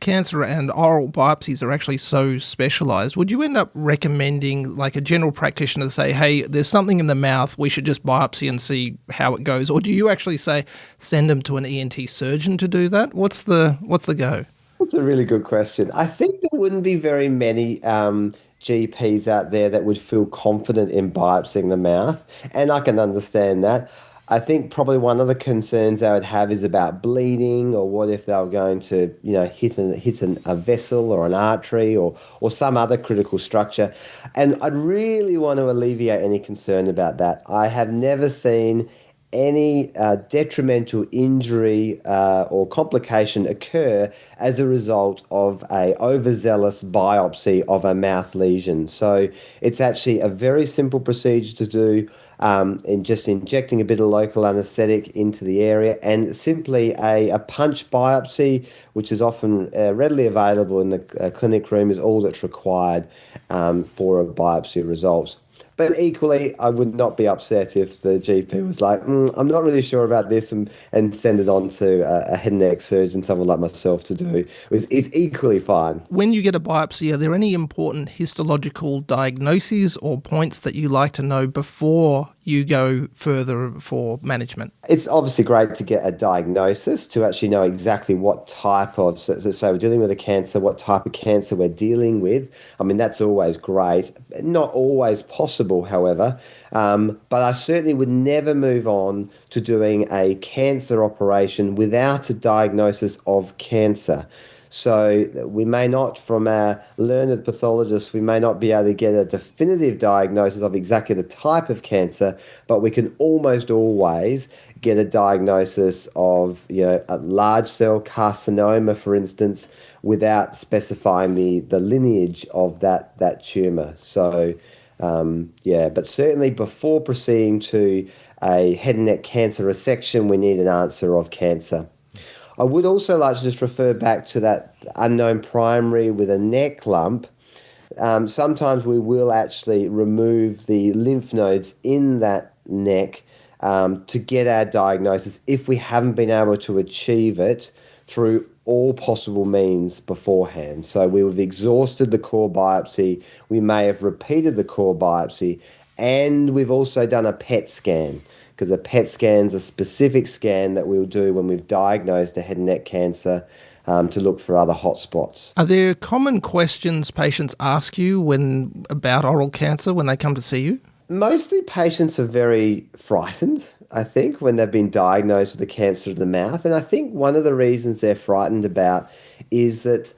cancer and oral biopsies are actually so specialised, would you end up recommending like a general practitioner to say, hey, there's something in the mouth, we should just biopsy and see how it goes? Or do you actually say, send them to an ENT surgeon to do that? What's the go? That's a really good question. I think there wouldn't be very many GPs out there that would feel confident in biopsying the mouth, and I can understand that. I think probably one of the concerns I would have is about bleeding, or what if they were going to, hit a vessel or an artery or some other critical structure. And I'd really want to alleviate any concern about that. I have never seen any detrimental injury or complication occur as a result of a overzealous biopsy of a mouth lesion. So it's actually a very simple procedure to do, in just injecting a bit of local anaesthetic into the area, and simply a punch biopsy, which is often readily available in the clinic room, is all that's required for a biopsy result. But equally, I would not be upset if the GP was like, I'm not really sure about this, and send it on to a head and neck surgeon, someone like myself, to do. It's equally fine. When you get a biopsy, are there any important histological diagnoses or points that you like to know before you go further for management? It's obviously great to get a diagnosis to actually know exactly what type of, so we're dealing with a cancer, what type of cancer we're dealing with. I mean, that's always great. Not always possible, however, but I certainly would never move on to doing a cancer operation without a diagnosis of cancer. So we may not, from our learned pathologists, we may not be able to get a definitive diagnosis of exactly the type of cancer, but we can almost always get a diagnosis of, a large cell carcinoma, for instance, without specifying the lineage of that tumour. So, but certainly before proceeding to a head and neck cancer resection, we need an answer of cancer. I would also like to just refer back to that unknown primary with a neck lump. Sometimes we will actually remove the lymph nodes in that neck to get our diagnosis if we haven't been able to achieve it through all possible means beforehand. So we have exhausted the core biopsy, we may have repeated the core biopsy, and we've also done a PET scan, because a PET scan is a specific scan that we'll do when we've diagnosed a head and neck cancer to look for other hotspots. Are there common questions patients ask you about oral cancer when they come to see you? Mostly patients are very frightened, I think, when they've been diagnosed with a cancer of the mouth. And I think one of the reasons they're frightened about is that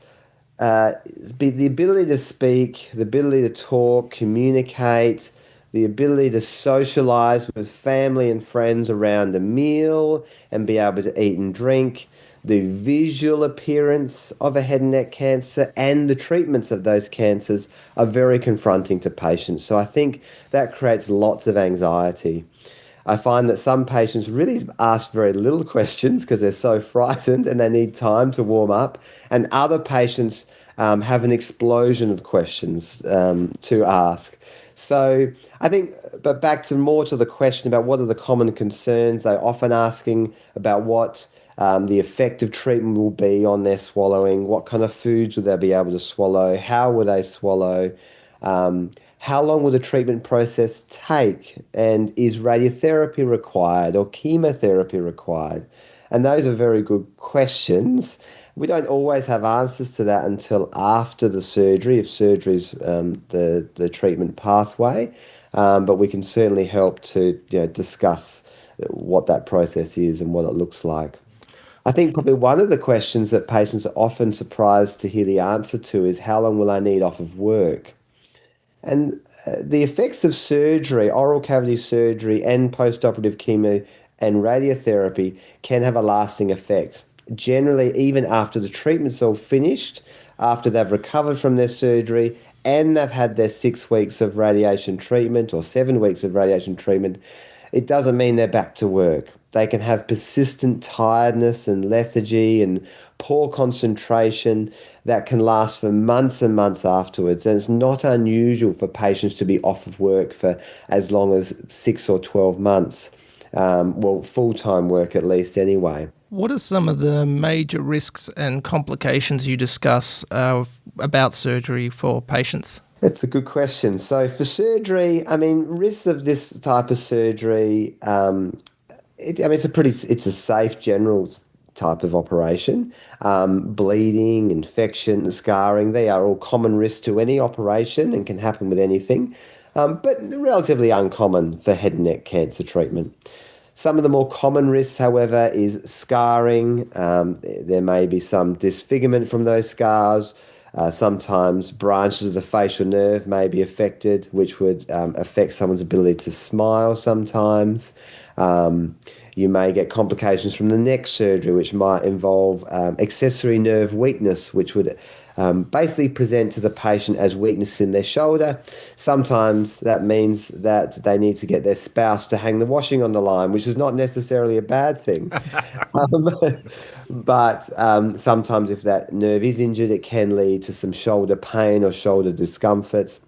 the ability to speak, the ability to talk, communicate, the ability to socialise with family and friends around a meal and be able to eat and drink, the visual appearance of a head and neck cancer and the treatments of those cancers are very confronting to patients. So I think that creates lots of anxiety. I find that some patients really ask very little questions because they're so frightened and they need time to warm up, and other patients have an explosion of questions to ask. So I think, but back to more to the question about what are the common concerns, they're often asking about what the effective treatment will be on their swallowing, what kind of foods will they be able to swallow, how will they swallow, how long will the treatment process take, and is radiotherapy required or chemotherapy required? And those are very good questions. We don't always have answers to that until after the surgery, if surgery is the treatment pathway, but we can certainly help to discuss what that process is and what it looks like. I think probably one of the questions that patients are often surprised to hear the answer to is, how long will I need off of work? And the effects of surgery, oral cavity surgery and postoperative chemo and radiotherapy can have a lasting effect. Generally, even after the treatment's all finished, after they've recovered from their surgery and they've had their 6 weeks of radiation treatment or 7 weeks of radiation treatment, it doesn't mean they're back to work. They can have persistent tiredness and lethargy and poor concentration that can last for months and months afterwards. And it's not unusual for patients to be off of work for as long as 6 or 12 months. Full-time work at least anyway. What are some of the major risks and complications you discuss about surgery for patients? That's a good question. So for surgery, risks of this type of surgery, it's a safe general type of operation. Bleeding, infection, scarring, they are all common risks to any operation and can happen with anything, but relatively uncommon for head and neck cancer treatment. Some of the more common risks, however, is scarring. There may be some disfigurement from those scars. Sometimes branches of the facial nerve may be affected, which would affect someone's ability to smile sometimes. You may get complications from the neck surgery, which might involve accessory nerve weakness, which would basically present to the patient as weakness in their shoulder. Sometimes that means that they need to get their spouse to hang the washing on the line, which is not necessarily a bad thing. But sometimes if that nerve is injured, it can lead to some shoulder pain or shoulder discomfort.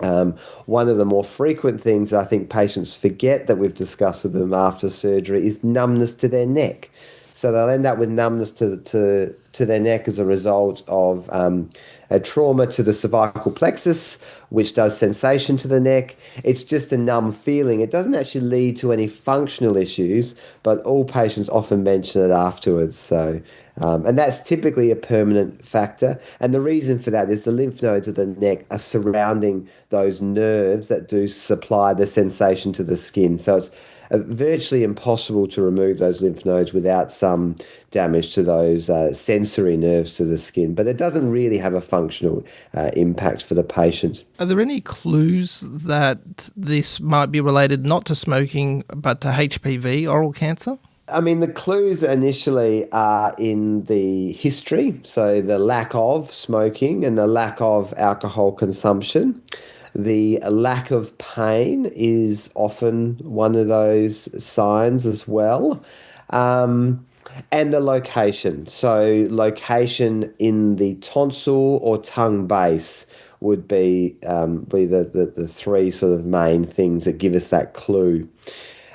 One of the more frequent things I think patients forget that we've discussed with them after surgery is numbness to their neck. So they'll end up with numbness to their neck as a result of a trauma to the cervical plexus, which does sensation to the neck. It's just a numb feeling. It doesn't actually lead to any functional issues, but all patients often mention it afterwards. So, and that's typically a permanent factor. And the reason for that is the lymph nodes of the neck are surrounding those nerves that do supply the sensation to the skin. So it's virtually impossible to remove those lymph nodes without some damage to those sensory nerves to the skin. But it doesn't really have a functional impact for the patient. Are there any clues that this might be related not to smoking but to HPV, oral cancer? The clues initially are in the history, so the lack of smoking and the lack of alcohol consumption. The lack of pain is often one of those signs as well. And the location. So location in the tonsil or tongue base would be the three sort of main things that give us that clue.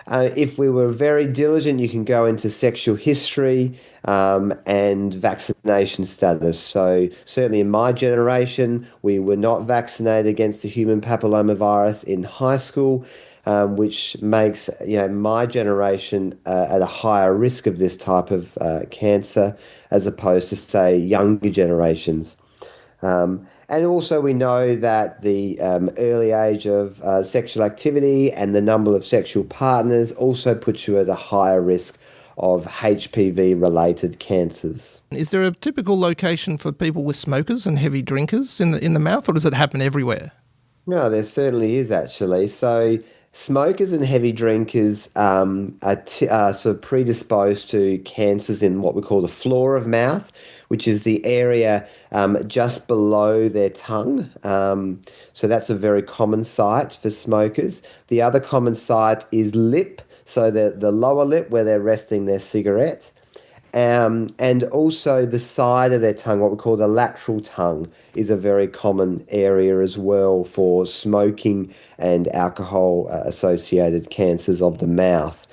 If we were very diligent, you can go into sexual history and vaccination status. So certainly in my generation, we were not vaccinated against the human papillomavirus in high school, which makes my generation at a higher risk of this type of cancer as opposed to, say, younger generations. And also, we know that the early age of sexual activity and the number of sexual partners also puts you at a higher risk of HPV-related cancers. Is there a typical location for people with smokers and heavy drinkers in the mouth, or does it happen everywhere? No, there certainly is actually. So smokers and heavy drinkers are sort of predisposed to cancers in what we call the floor of mouth, which is the area just below their tongue. So that's a very common site for smokers. The other common site is lip, so the lower lip where they're resting their cigarette. And also the side of their tongue, what we call the lateral tongue, is a very common area as well for smoking and alcohol associated cancers of the mouth.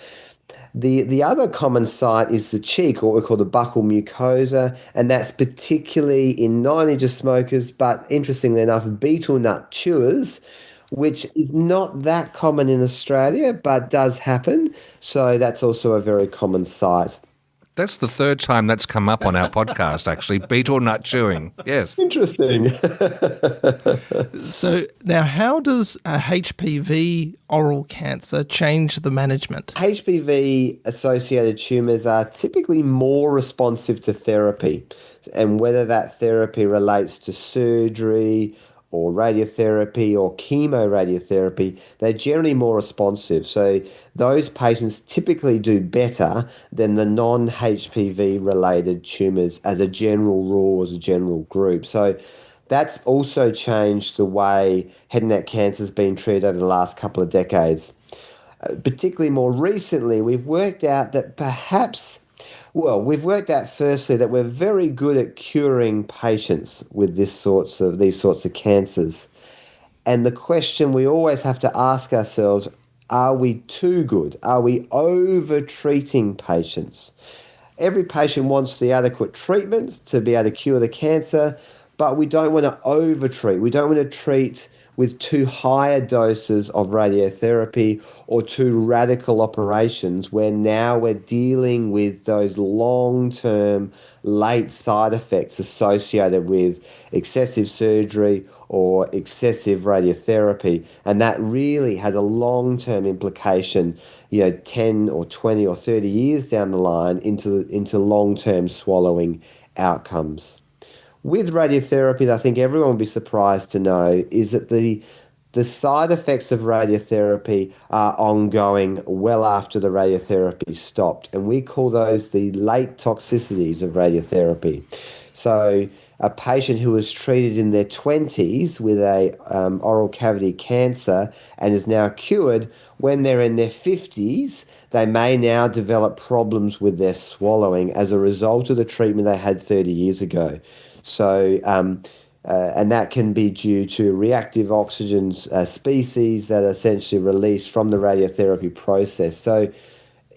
The other common site is the cheek, or what we call the buccal mucosa, and that's particularly in non-indigenous smokers, but interestingly enough, betel nut chewers, which is not that common in Australia, but does happen. So that's also a very common site. That's the third time that's come up on our podcast, actually. Betel nut chewing. Yes. Interesting. So now, how does a HPV oral cancer change the management? HPV-associated tumours are typically more responsive to therapy, and whether that therapy relates to surgery or radiotherapy or chemoradiotherapy, they're generally more responsive. So those patients typically do better than the non-HPV related tumours as a general rule, as a general group. So that's also changed the way head and neck cancer has been treated over the last couple of decades. Particularly more recently, we've worked out that we've worked out firstly that we're very good at curing patients with these sorts of cancers. And the question we always have to ask ourselves, are we too good? Are we over-treating patients? Every patient wants the adequate treatment to be able to cure the cancer, but we don't want to over-treat. We don't want to treat with too higher doses of radiotherapy or too radical operations, where now we're dealing with those long-term late side effects associated with excessive surgery or excessive radiotherapy. And that really has a long-term implication, 10 or 20 or 30 years down the line into long-term swallowing outcomes. With radiotherapy, I think everyone will be surprised to know is that the side effects of radiotherapy are ongoing well after the radiotherapy stopped, and we call those the late toxicities of radiotherapy. So a patient who was treated in their 20s with a oral cavity cancer and is now cured, when they're in their 50s, they may now develop problems with their swallowing as a result of the treatment they had 30 years ago. So, and that can be due to reactive oxygen species that are essentially released from the radiotherapy process. So,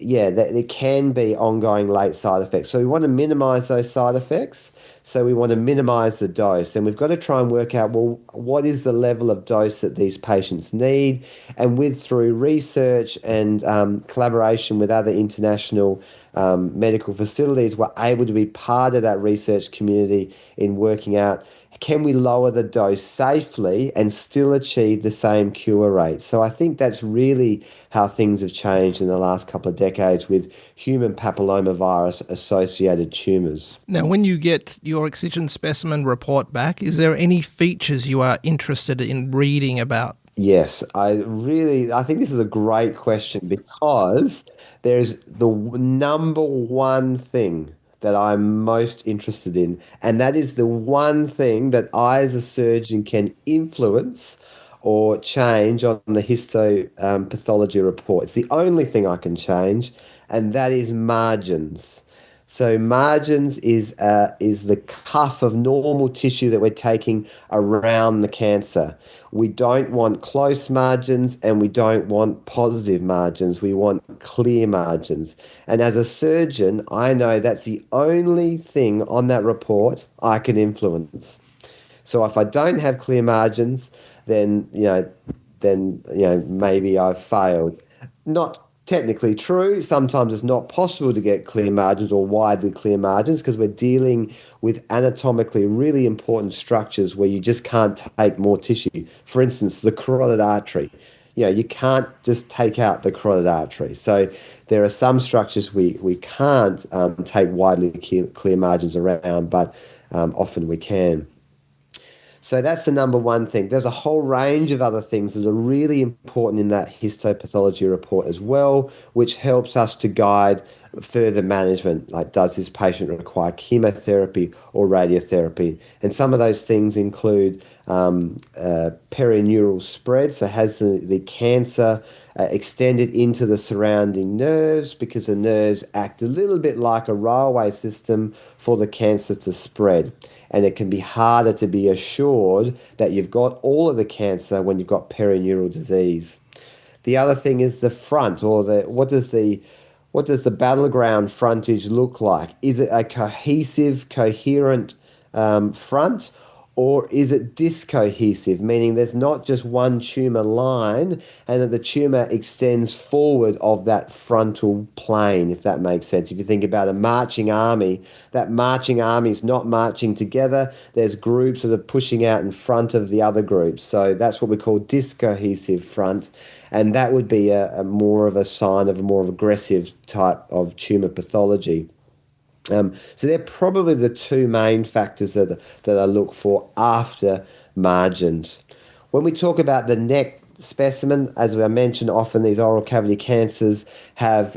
yeah, there can be ongoing late side effects. So we want to minimize those side effects. So we want to minimize the dose. And we've got to try and work out, well, what is the level of dose that these patients need? And through research and collaboration with other international medical facilities, we're able to be part of that research community in working out, can we lower the dose safely and still achieve the same cure rate? So I think that's really how things have changed in the last couple of decades with human papillomavirus associated tumours. Now, when you get your excision specimen report back, is there any features you are interested in reading about? Yes, I think this is a great question because there's the number one thing that I'm most interested in, and that is the one thing that I as a surgeon can influence or change on the histopathology report. It's the only thing I can change, and that is margins. So margins is the cuff of normal tissue that we're taking around the cancer. We don't want close margins and we don't want positive margins. We want clear margins. And as a surgeon, I know that's the only thing on that report I can influence. So if I don't have clear margins, then maybe I've failed. Not technically true. Sometimes it's not possible to get clear margins or widely clear margins because we're dealing with anatomically really important structures where you just can't take more tissue. For instance, the carotid artery. You can't just take out the carotid artery. So there are some structures we can't take widely clear margins around, but often we can. So that's the number one thing. There's a whole range of other things that are really important in that histopathology report as well, which helps us to guide further management, like does this patient require chemotherapy or radiotherapy? And some of those things include perineural spread, so has the cancer extended into the surrounding nerves, because the nerves act a little bit like a railway system for the cancer to spread. And it can be harder to be assured that you've got all of the cancer when you've got perineural disease. The other thing is the front, or what does the battleground frontage look like? Is it a cohesive, coherent front, or is it discohesive, meaning there's not just one tumour line and that the tumour extends forward of that frontal plane, if that makes sense. If you think about a marching army, that marching army is not marching together. There's groups that are pushing out in front of the other groups. So that's what we call discohesive front. And that would be a more of a sign of a more aggressive type of tumour pathology. So they're probably the two main factors that I look for after margins. When we talk about the neck specimen, as I mentioned, often these oral cavity cancers have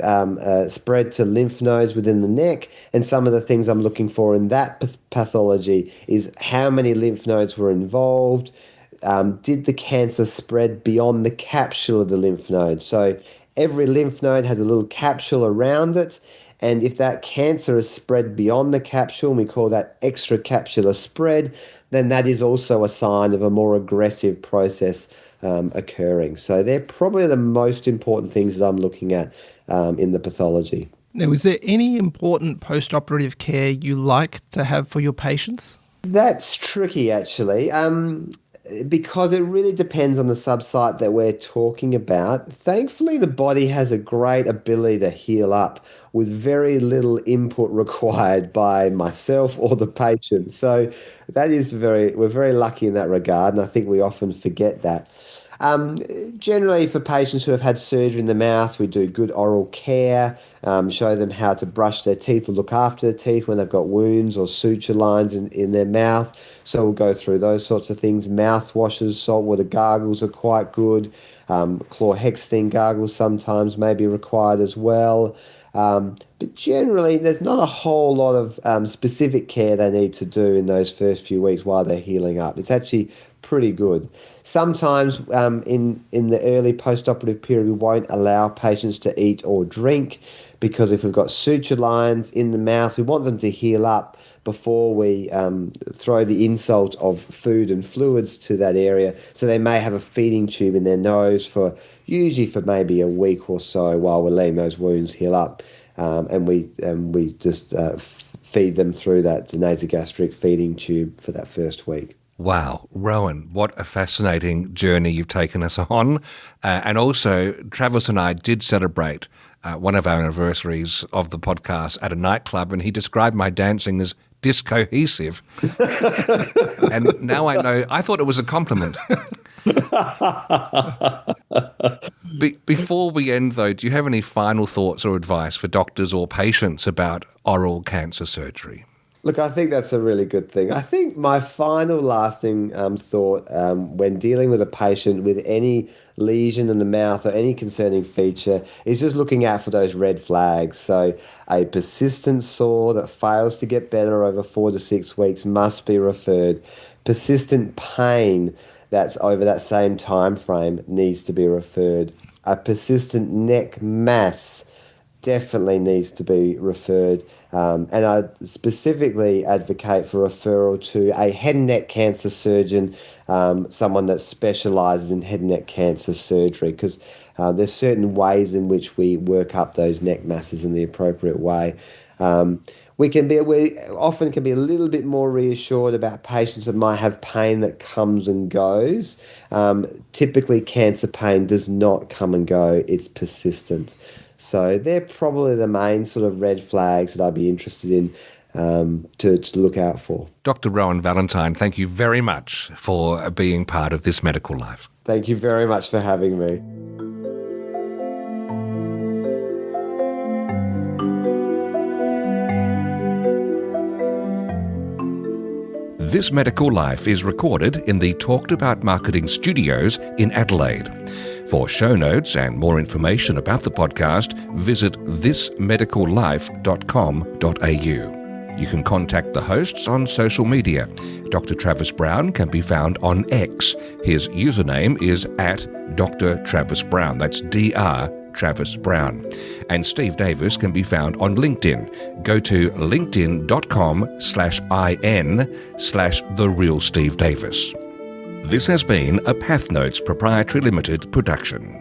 spread to lymph nodes within the neck, and some of the things I'm looking for in that pathology is how many lymph nodes were involved. Did the cancer spread beyond the capsule of the lymph node? So every lymph node has a little capsule around it. And if that cancer is spread beyond the capsule, and we call that extracapsular spread, then that is also a sign of a more aggressive process occurring. So they're probably the most important things that I'm looking at in the pathology. Now, is there any important post-operative care you like to have for your patients? That's tricky, actually. Because it really depends on the subsite that we're talking about. Thankfully, the body has a great ability to heal up with very little input required by myself or the patient. So that is we're very lucky in that regard, and I think we often forget that. Generally, for patients who have had surgery in the mouth, we do good oral care, show them how to brush their teeth or look after their teeth when they've got wounds or suture lines in their mouth. So we'll go through those sorts of things. Mouthwashes, saltwater gargles are quite good. Chlorhexidine gargles sometimes may be required as well. But generally, there's not a whole lot of specific care they need to do in those first few weeks while they're healing up. It's actually pretty good. Sometimes in the early post-operative period, we won't allow patients to eat or drink because if we've got suture lines in the mouth, we want them to heal up before we throw the insult of food and fluids to that area. So they may have a feeding tube in their nose usually for maybe a week or so while we're letting those wounds heal up. And we just feed them through that nasogastric feeding tube for that first week. Wow, Rowan, what a fascinating journey you've taken us on. And also, Travis and I did celebrate one of our anniversaries of the podcast at a nightclub, and he described my dancing as discohesive. And now I know, I thought it was a compliment. Before we end, though, do you have any final thoughts or advice for doctors or patients about oral cancer surgery? Look, I think that's a really good thing. I think my final lasting thought when dealing with a patient with any lesion in the mouth or any concerning feature is just looking out for those red flags. So a persistent sore that fails to get better over 4 to 6 weeks must be referred. Persistent pain that's over that same time frame needs to be referred. A persistent neck mass definitely needs to be referred. And I specifically advocate for referral to a head and neck cancer surgeon, someone that specialises in head and neck cancer surgery, because there's certain ways in which we work up those neck masses in the appropriate way. We often can be a little bit more reassured about patients that might have pain that comes and goes. Typically, cancer pain does not come and go; it's persistent. So they're probably the main sort of red flags that I'd be interested in to look out for. Dr. Rowan Valentine, thank you very much for being part of This Medical Life. Thank you very much for having me. This Medical Life is recorded in the Talked About Marketing Studios in Adelaide. For show notes and more information about the podcast, visit thismedicallife.com.au. You can contact the hosts on social media. Dr. Travis Brown can be found on X. His username is @Dr. Travis Brown. That's Dr. Travis Brown. And Steve Davis can be found on LinkedIn. Go to linkedin.com/in/The Real Steve Davis. This has been a PathNotes Proprietary Limited production.